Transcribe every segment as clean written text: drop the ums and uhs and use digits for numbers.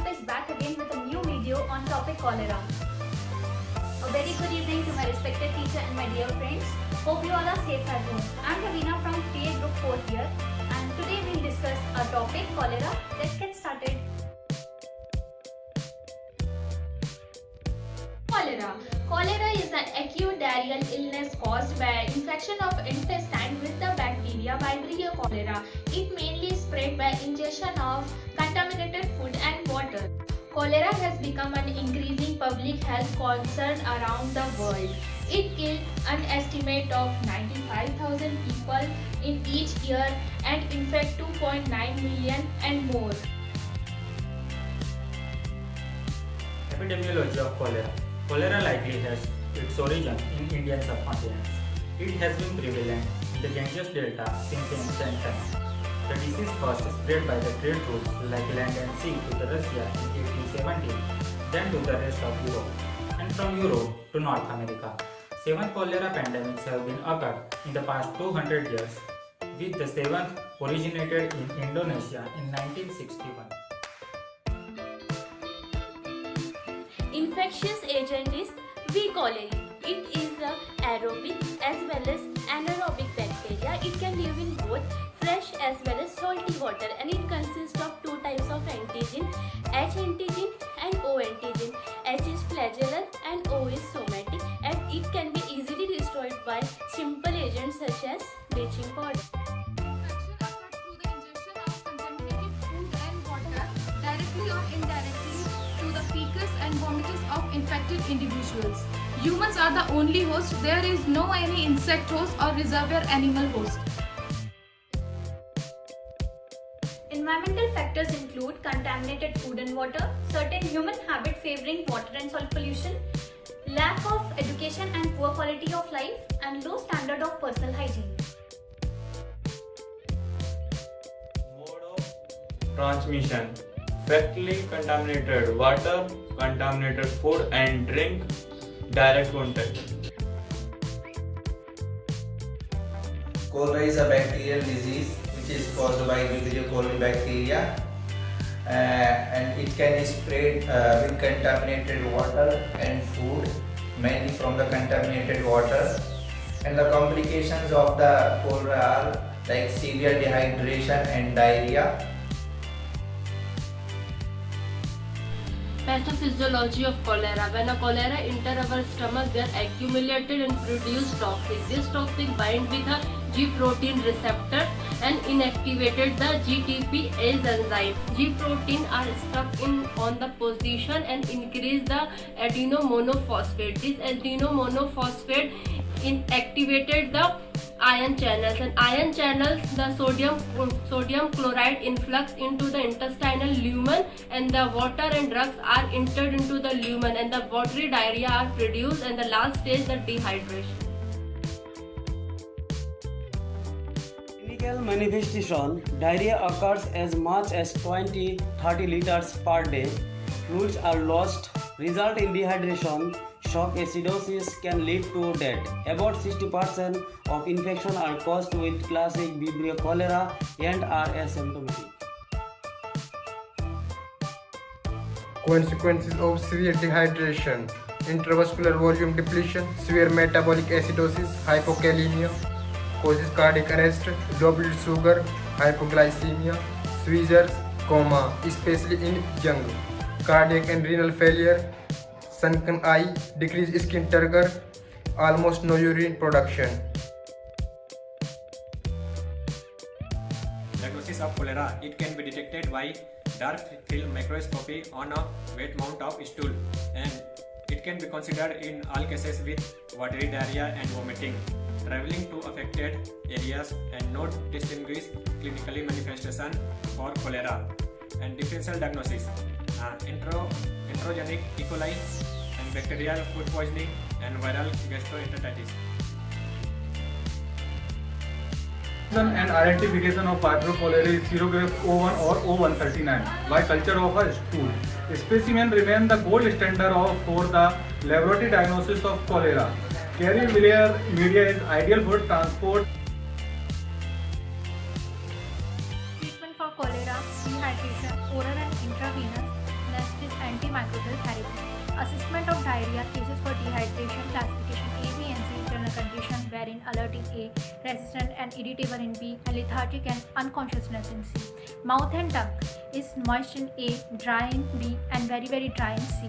is back again with a new video on topic cholera. A very good evening to my respected teacher and my dear friends. Hope you all are safe at home. I am Ravina from PA Group 4th year and today we will discuss our topic cholera. Let's get started. Cholera is an acute diarrheal illness caused by infection of intestine with the bacteria Vibrio cholera. It mainly spread by ingestion of contaminated food and water. Cholera has become an increasing public health concern around the world. It killed an estimate of 95,000 people in each year and infect 2.9 million and more. Epidemiology of cholera. Cholera likely has its origin in Indian subcontinent. It has been prevalent in the Ganges Delta since ancient times. The disease first spread by the trade routes like land and sea to the Russia in 1870, then to the rest of Europe, and from Europe to North America. 7 cholera pandemics have been occurred in the past 200 years, with the 7th originated in Indonesia in 1961. Infectious agent is V. coli. It is a aerobic as well as anaerobic bacteria. It can live in both fresh as well as salty water, and it consists of 2 types of antigen, H antigen and O antigen. H is flagellar and O is somatic, and it can be easily destroyed by simple agents such as bleaching powder. Infection occurs through the ingestion of contaminated food and water directly or indirectly to the fecus and vomitus of infected individuals. Humans are the only host. There is no any insect host or reservoir animal host. Environmental factors include contaminated food and water, certain human habit favoring water and soil pollution, lack of education and poor quality of life, and low standard of personal hygiene. Mode of transmission: factually contaminated water, contaminated food and drink, direct contact. Cholera is a bacterial disease which is caused by Vibrio cholerae bacteria and it can spread with contaminated water and food, mainly from the contaminated water. And the complications of the cholera are like severe dehydration and diarrhea. Pathophysiology of cholera. When a cholera enter our stomach, they are accumulated and produce toxic. This toxic bind with a G protein receptor and inactivated the GTPase enzyme. G protein are stuck on the position and increase the adenomonophosphate. This adenomonophosphate inactivated the ion channels, and ion channels the sodium chloride influx into the intestinal lumen, and the water and drugs are entered into the lumen, and the watery diarrhea are produced, and the last stage the dehydration. Clinical manifestation: diarrhea occurs as much as 20-30 liters per day. Fluids are lost, result in dehydration. Shock acidosis can lead to death. About 60% of infections are caused with classic Vibrio cholera and are asymptomatic. Consequences of severe dehydration: intravascular volume depletion, severe metabolic acidosis, hypokalemia, causes cardiac arrest, low blood sugar, hypoglycemia, seizures, coma, especially in young, cardiac and renal failure, sunken eye, decreased skin turgor, almost no urine production. Diagnosis of cholera: it can be detected by dark field microscopy on a wet mount of stool, and it can be considered in all cases with watery diarrhea and vomiting. Traveling to affected areas and not distinguish clinically manifestation for cholera. And differential diagnosis: enterogenic E. coli and bacterial food poisoning and viral gastroenteritis. And identification of Vibrio cholerae is serograph O1 or O139 by culture of a stool. Specimen remain the gold standard for the laboratory diagnosis of cholera. Carrier media is ideal for transport. Treatment for cholera, dehydration, oral and intravenous, then Assessment of diarrhea cases for dehydration, classification A, B and C, general condition wherein alert in A, resistant and irritable in B, and lethargic and unconsciousness in C. Mouth and tongue is moist in A, dry in B and very dry in C.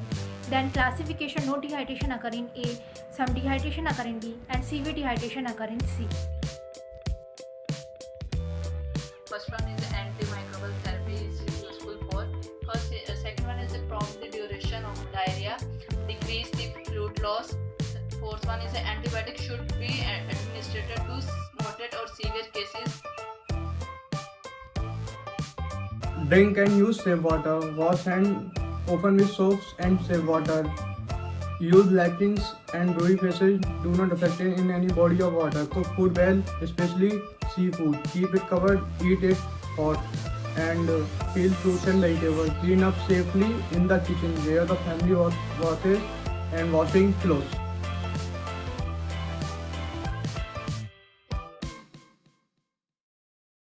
Then classification, no dehydration occur in A, some dehydration occur in B and severe dehydration occur in C. First one is antimicrobial therapy is useful for. Second one is prolong the duration of diarrhea, decrease the fluid loss. Fourth one is antibiotic should be administered to moderate or severe cases. Drink and use safe water. Wash hands often with soaps and safe water. Use latrines and dewy faces do not affect it in any body of water. Cook food well, especially seafood. Keep it covered, eat it hot, and peel fruits and vegetables. Clean up safely in the kitchen where the family washes and washing clothes.